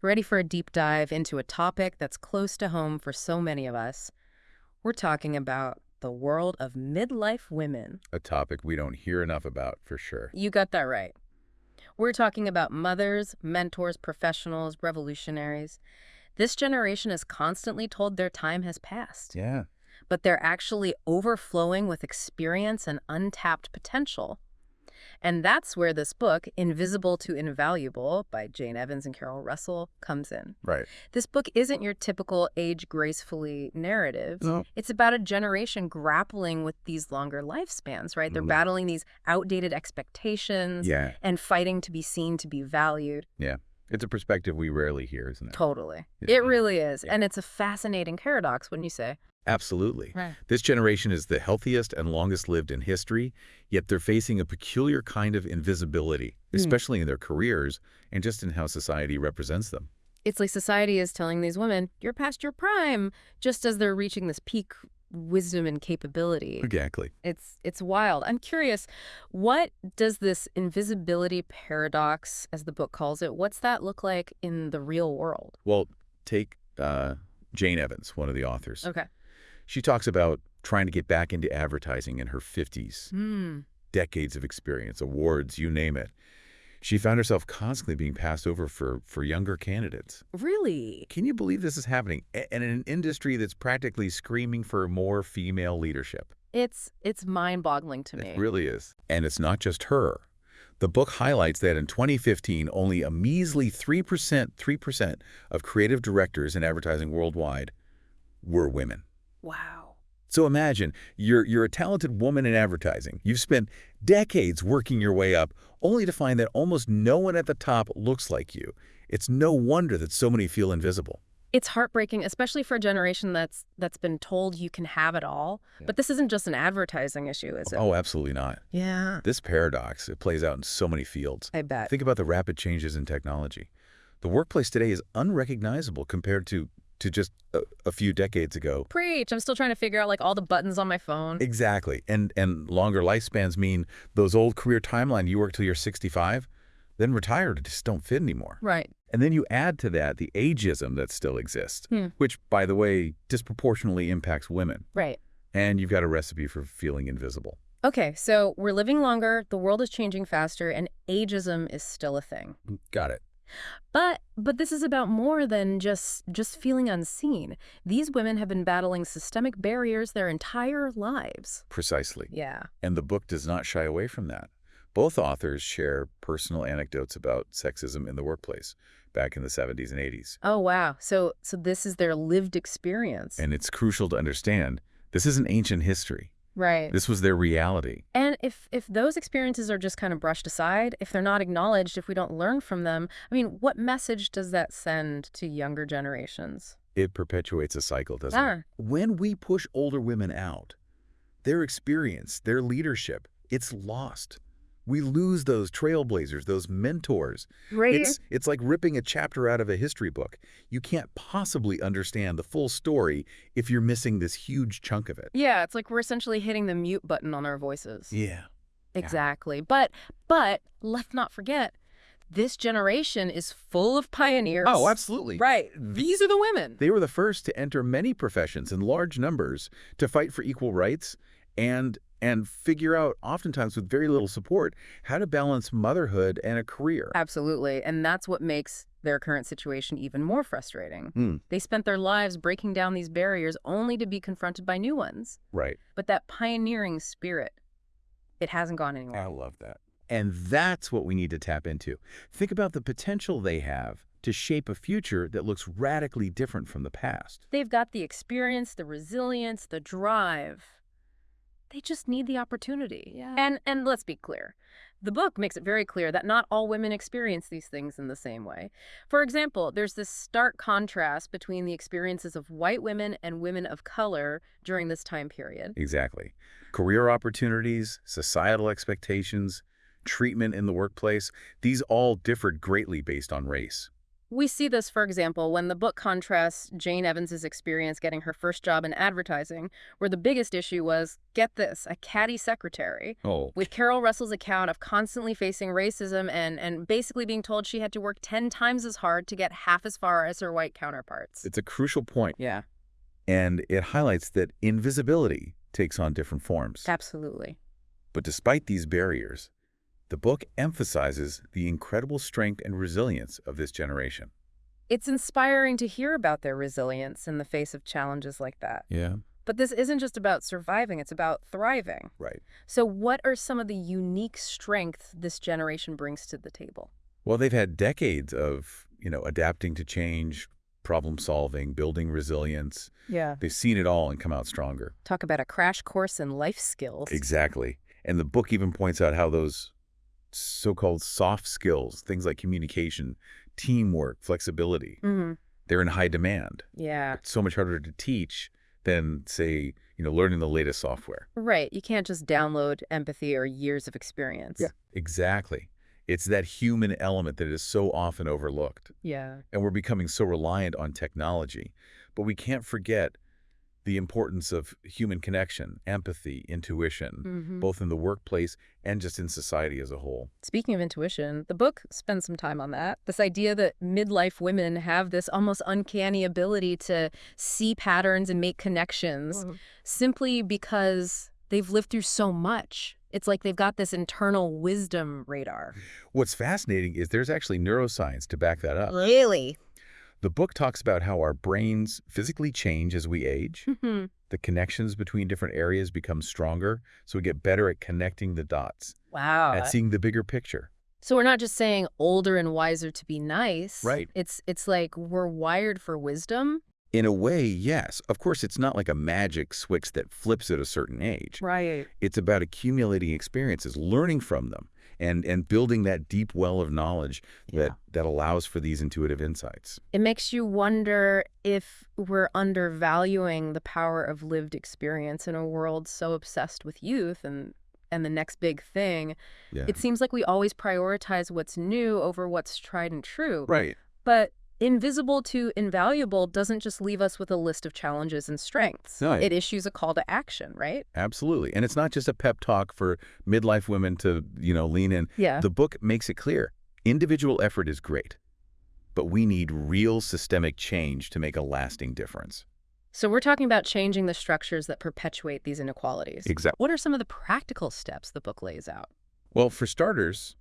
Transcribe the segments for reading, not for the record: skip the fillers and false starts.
Ready for a deep dive into a topic that's close to home for so many of us? We're talking about the world of midlife women. A topic we don't hear enough about, for sure. You got that right. We're talking about mothers, mentors, professionals, revolutionaries. This generation is constantly told their time has passed, Yeah. but they're actually overflowing with experience and untapped potential. And that's where this book, Invisible to Invaluable by Jane Evans and Carol Russell, comes in. Right. This book isn't your typical age gracefully narrative. No. It's about a generation grappling with these longer lifespans, right? They're battling these outdated expectations Yeah. and fighting to be seen, to be valued. Yeah. It's a perspective we rarely hear, isn't it? Totally. Yeah. It really is. Yeah. And it's a fascinating paradox, wouldn't you say? Absolutely. Right. This generation is the healthiest and longest lived in history, yet they're facing a peculiar kind of invisibility, especially in their careers and just in how society represents them. It's like society is telling these women, you're past your prime, just as they're reaching this peak wisdom and capability. Exactly. It's wild. I'm curious, what does this invisibility paradox, as the book calls it, what's that look like in the real world? Well, take Jane Evans, one of the authors. Okay. She talks about trying to get back into advertising in her 50s. Decades of experience, awards, you name it. She found herself constantly being passed over for younger candidates. Really? Can you believe this is happening in an industry that's practically screaming for more female leadership? It's mind-boggling to me. It really is. And it's not just her. The book highlights that in 2015, only a measly 3% of creative directors in advertising worldwide were women. Wow. So imagine, you're a talented woman in advertising. You've spent decades working your way up, only to find that almost no one at the top looks like you. It's no wonder that so many feel invisible. It's heartbreaking, especially for a generation that's been told you can have it all. Yeah. But this isn't just an advertising issue, is it? Oh, absolutely not. Yeah. This paradox, it plays out in so many fields. I bet. Think about the rapid changes in technology. The workplace today is unrecognizable compared to just a few decades ago. Preach. I'm still trying to figure out like all the buttons on my phone. Exactly. And longer lifespans mean those old career timeline, you work till you're 65, then retired, just don't fit anymore. Right. And then you add to that the ageism that still exists, which, by the way, disproportionately impacts women. Right. And you've got a recipe for feeling invisible. Okay, so we're living longer, the world is changing faster, and ageism is still a thing. Got it. But this is about more than just feeling unseen. These women have been battling systemic barriers their entire lives. Precisely. Yeah. And the book does not shy away from that. Both authors share personal anecdotes about sexism in the workplace back in the 70s and 80s. Oh, wow. So this is their lived experience. And it's crucial to understand, this isn't ancient history. Right. This was their reality. And if those experiences are just kind of brushed aside, if they're not acknowledged, if we don't learn from them, I mean, what message does that send to younger generations? It perpetuates a cycle, doesn't it? When we push older women out, their experience, their leadership, it's lost. We lose those trailblazers, those mentors. Right. It's like ripping a chapter out of a history book. You can't possibly understand the full story if you're missing this huge chunk of it. Yeah, it's like we're essentially hitting the mute button on our voices. Yeah. Exactly. But let's not forget, this generation is full of pioneers. Oh, absolutely. Right. These are the women. They were the first to enter many professions in large numbers to fight for equal rights and figure out, oftentimes with very little support, how to balance motherhood and a career. Absolutely. And that's what makes their current situation even more frustrating. They spent their lives breaking down these barriers only to be confronted by new ones. Right. But that pioneering spirit, it hasn't gone anywhere. I love that. And that's what we need to tap into. Think about the potential they have to shape a future that looks radically different from the past. They've got the experience, the resilience, the drive. They just need the opportunity. Yeah. And let's be clear. The book makes it very clear that not all women experience these things in the same way. For example, there's this stark contrast between the experiences of white women and women of color during this time period. Exactly. Career opportunities, societal expectations, treatment in the workplace, these all differed greatly based on race. We see this, for example, when the book contrasts Jane Evans's experience getting her first job in advertising, where the biggest issue was, get this, a catty secretary, Oh, with Carol Russell's account of constantly facing racism and basically being told she had to work 10 times as hard to get half as far as her white counterparts. it's a crucial point. Yeah, And it highlights that invisibility takes on different forms. absolutely. But despite these barriers, the book emphasizes the incredible strength and resilience of this generation. It's inspiring to hear about their resilience in the face of challenges like that. Yeah. But this isn't just about surviving, it's about thriving. Right. So what are some of the unique strengths this generation brings to the table? Well, they've had decades of, adapting to change, problem solving, building resilience. Yeah. They've seen it all and come out stronger. Talk about a crash course in life skills. Exactly. And the book even points out how those so-called soft skills, things like communication, teamwork, flexibility, they're in high demand. Yeah. It's so much harder to teach than, say, learning the latest software. Right. You can't just download empathy or years of experience. Yeah. Exactly. It's that human element that is so often overlooked. Yeah. And we're becoming so reliant on technology. But we can't forget the importance of human connection, empathy, intuition, both in the workplace and just in society as a whole. Speaking of intuition, the book spends some time on that. This idea that midlife women have this almost uncanny ability to see patterns and make connections simply because they've lived through so much. It's like they've got this internal wisdom radar. What's fascinating is there's actually neuroscience to back that up. Really? The book talks about how our brains physically change as we age. The connections between different areas become stronger, so we get better at connecting the dots, Wow. at seeing the bigger picture. So we're not just saying older and wiser to be nice. Right. It's like we're wired for wisdom. In a way, yes. Of course, it's not like a magic switch that flips at a certain age. Right. It's about accumulating experiences, learning from them, and building that deep well of knowledge that allows for these intuitive insights. It makes you wonder if we're undervaluing the power of lived experience in a world so obsessed with youth and the next big thing. Yeah. It seems like we always prioritize what's new over what's tried and true. Right. But Invisible to Invaluable doesn't just leave us with a list of challenges and strengths. No. It issues a call to action, right? Absolutely. And it's not just a pep talk for midlife women to, lean in. Yeah. The book makes it clear. Individual effort is great, but we need real systemic change to make a lasting difference. So we're talking about changing the structures that perpetuate these inequalities. Exactly. What are some of the practical steps the book lays out? Well, for starters,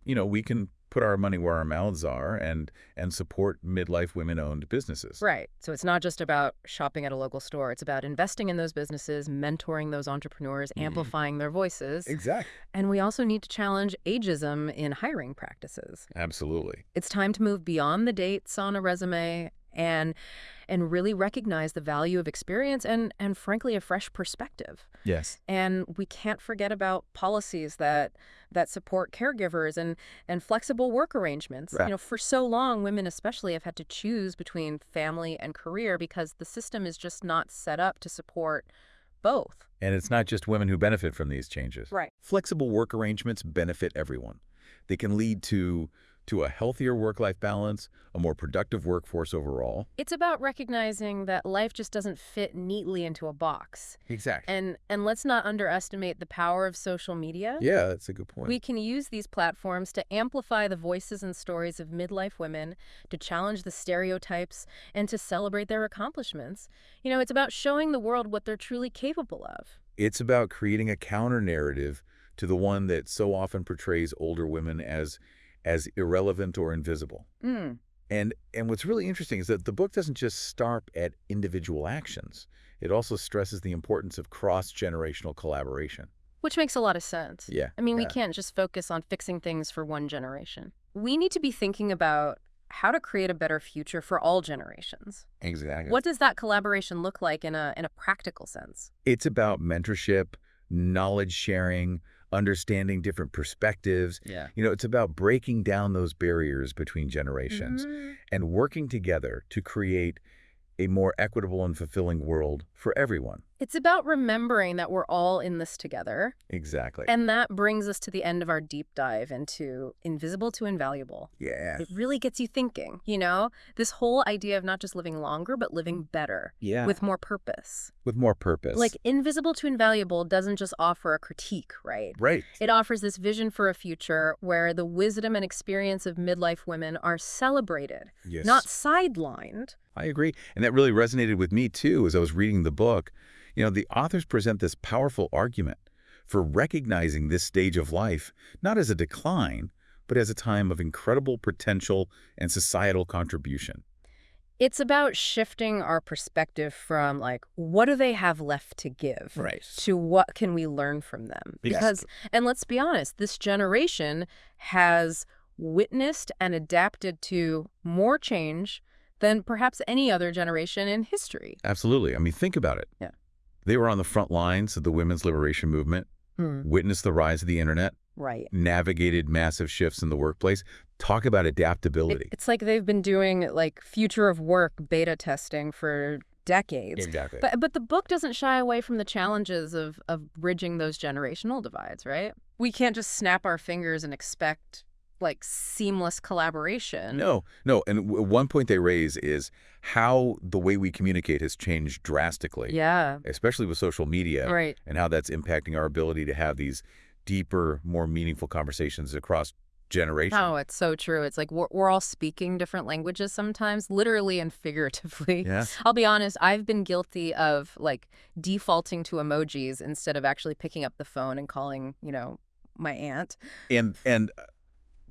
we can put our money where our mouths are and support midlife women-owned businesses. Right. So it's not just about shopping at a local store. It's about investing in those businesses, mentoring those entrepreneurs, amplifying their voices. Exactly. And we also need to challenge ageism in hiring practices. Absolutely. It's time to move beyond the dates on a resume and really recognize the value of experience and frankly, a fresh perspective. Yes. And we can't forget about policies that support caregivers and flexible work arrangements. Right. For so long, women especially have had to choose between family and career because the system is just not set up to support both. And it's not just women who benefit from these changes. Right. Flexible work arrangements benefit everyone. They can lead to a healthier work-life balance, a more productive workforce overall. It's about recognizing that life just doesn't fit neatly into a box. Exactly. And let's not underestimate the power of social media. Yeah, that's a good point. We can use these platforms to amplify the voices and stories of midlife women, to challenge the stereotypes, and to celebrate their accomplishments. It's about showing the world what they're truly capable of. It's about creating a counter-narrative to the one that so often portrays older women as irrelevant or invisible. And what's really interesting is that the book doesn't just stop at individual actions. It also stresses the importance of cross-generational collaboration. Which makes a lot of sense. Yeah. I mean, we can't just focus on fixing things for one generation. We need to be thinking about how to create a better future for all generations. Exactly. What does that collaboration look like in a practical sense? It's about mentorship, knowledge sharing, understanding different perspectives. Yeah. It's about breaking down those barriers between generations and working together to create a more equitable and fulfilling world for for everyone. It's about remembering that we're all in this together. Exactly. And that brings us to the end of our deep dive into Invisible to Invaluable. Yeah. It really gets you thinking, this whole idea of not just living longer, but living better Yeah. with more purpose. With more purpose. Like, Invisible to Invaluable doesn't just offer a critique, right? Right. It offers this vision for a future where the wisdom and experience of midlife women are celebrated, Yes. not sidelined. I agree. And that really resonated with me, too, as I was reading the book. The authors present this powerful argument for recognizing this stage of life not as a decline, but as a time of incredible potential and societal contribution. It's about shifting our perspective from, like, what do they have left to give? Right. To what can we learn from them? Yes. Because, and let's be honest, this generation has witnessed and adapted to more change than perhaps any other generation in history. Absolutely. I mean, think about it. Yeah. They were on the front lines of the women's liberation movement, witnessed the rise of the internet, Right. navigated massive shifts in the workplace. Talk about adaptability. It's like they've been doing, like, future of work beta testing for decades. Exactly. But the book doesn't shy away from the challenges of bridging those generational divides, right? We can't just snap our fingers and expect, like, seamless collaboration. No. And one point they raise is how the way we communicate has changed drastically. Yeah. Especially with social media. Right. And how that's impacting our ability to have these deeper, more meaningful conversations across generations. Oh, it's so true. It's like we're all speaking different languages sometimes, literally and figuratively. Yeah. I'll be honest, I've been guilty of, like, defaulting to emojis instead of actually picking up the phone and calling, my aunt. And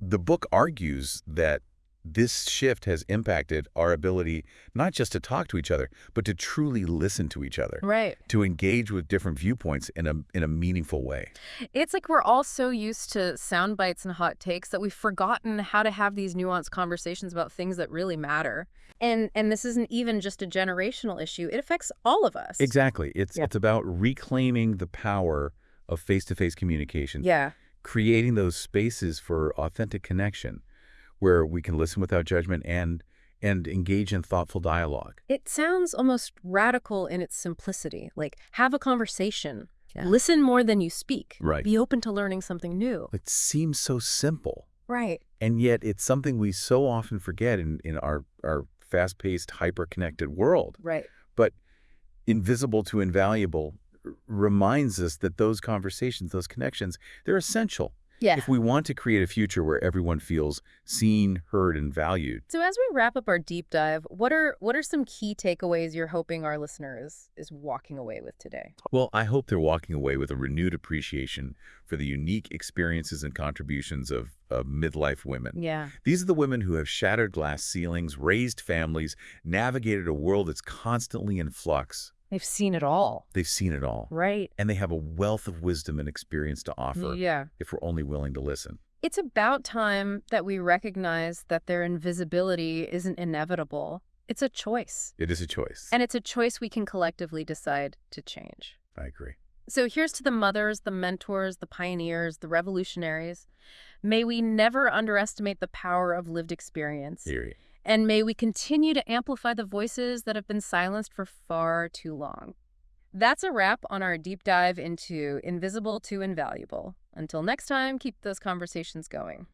the book argues that this shift has impacted our ability not just to talk to each other, but to truly listen to each other. Right. To engage with different viewpoints in a meaningful way. It's like we're all so used to sound bites and hot takes that we've forgotten how to have these nuanced conversations about things that really matter. And this isn't even just a generational issue. It affects all of us. Exactly. It's about reclaiming the power of face-to-face communication. Yeah. Creating those spaces for authentic connection where we can listen without judgment and engage in thoughtful dialogue. It sounds almost radical in its simplicity. Like, have a conversation. Yeah. Listen more than you speak. Right. Be open to learning something new. It seems so simple. Right. And yet it's something we so often forget in our fast-paced, hyper-connected world. Right. But Invisible to Invaluable reminds us that those conversations, those connections, they're essential. Yeah. If we want to create a future where everyone feels seen, heard, and valued. So as we wrap up our deep dive, what are some key takeaways you're hoping our listener is walking away with today? Well, I hope they're walking away with a renewed appreciation for the unique experiences and contributions of midlife women. Yeah. These are the women who have shattered glass ceilings, raised families, navigated a world that's constantly in flux. They've seen it all. They've seen it all. Right. And they have a wealth of wisdom and experience to offer Yeah. if we're only willing to listen. It's about time that we recognize that their invisibility isn't inevitable. It's a choice. It is a choice. And it's a choice we can collectively decide to change. I agree. So here's to the mothers, the mentors, the pioneers, the revolutionaries. May we never underestimate the power of lived experience. Theory. And may we continue to amplify the voices that have been silenced for far too long. That's a wrap on our deep dive into Invisible to Invaluable. Until next time, keep those conversations going.